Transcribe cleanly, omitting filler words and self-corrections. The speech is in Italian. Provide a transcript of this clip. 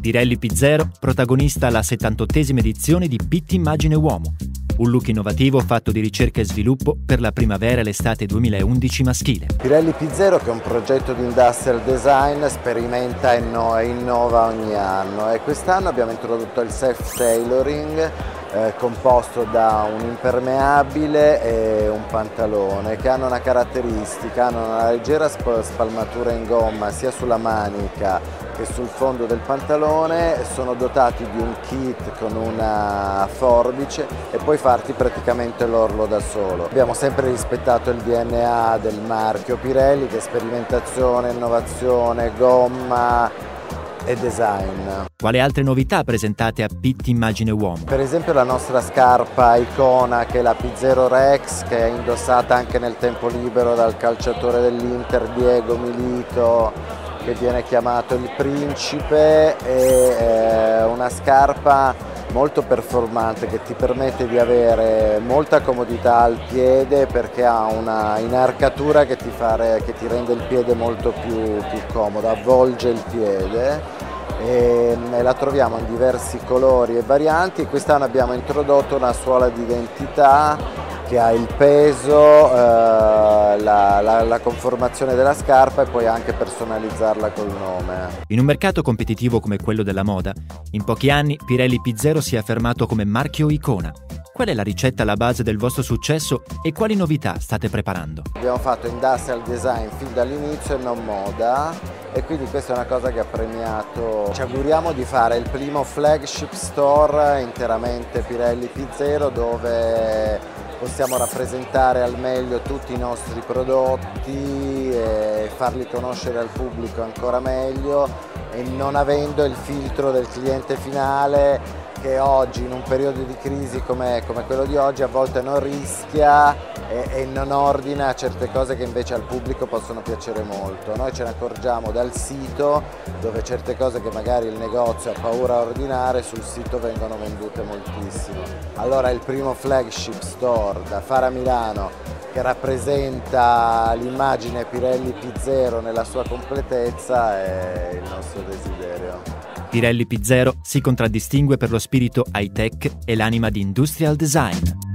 Pirelli P0, protagonista alla 78esima edizione di Pitt Immagine Uomo, un look innovativo fatto di ricerca e sviluppo per la primavera e l'estate 2011 maschile. Pirelli P0, che è un progetto di industrial design, sperimenta e innova ogni anno, e quest'anno abbiamo introdotto il self-tailoring, composto da un impermeabile e un pantalone, che hanno una caratteristica: hanno una leggera spalmatura in gomma sia sulla manica che sul fondo del pantalone, sono dotati di un kit con una forbice e puoi farti praticamente l'orlo da solo. Abbiamo sempre rispettato il DNA del marchio Pirelli, che è sperimentazione, innovazione, gomma e design. Quali altre novità presentate a Pitt Immagine Uomo? Per esempio la nostra scarpa icona, che è la P0 Rex, che è indossata anche nel tempo libero dal calciatore dell'Inter Diego Milito, che viene chiamato il Principe. È una scarpa molto performante che ti permette di avere molta comodità al piede, perché ha una inarcatura che ti rende il piede molto più comodo, avvolge il piede, e la troviamo in diversi colori e varianti. Quest'anno abbiamo introdotto una suola di identità che ha il peso, la conformazione della scarpa, e puoi anche personalizzarla col nome. In un mercato competitivo come quello della moda, in pochi anni Pirelli P0 si è affermato come marchio icona. Qual è la ricetta alla base del vostro successo e quali novità state preparando? Abbiamo fatto industrial design fin dall'inizio e non moda, e quindi questa è una cosa che ha premiato. Ci auguriamo di fare il primo flagship store interamente Pirelli P0, dove possiamo rappresentare al meglio tutti i nostri prodotti e farli conoscere al pubblico ancora meglio, e non avendo il filtro del cliente finale, che oggi, in un periodo di crisi come quello di oggi, a volte non rischia e non ordina certe cose che invece al pubblico possono piacere molto. Noi ce ne accorgiamo dal sito, dove certe cose che magari il negozio ha paura a ordinare, sul sito vengono vendute moltissimo. Allora il primo flagship store da fare a Milano, che rappresenta l'immagine Pirelli P0 nella sua completezza, è il nostro desiderio. Pirelli P0 si contraddistingue per lo spirito high-tech e l'anima di industrial design.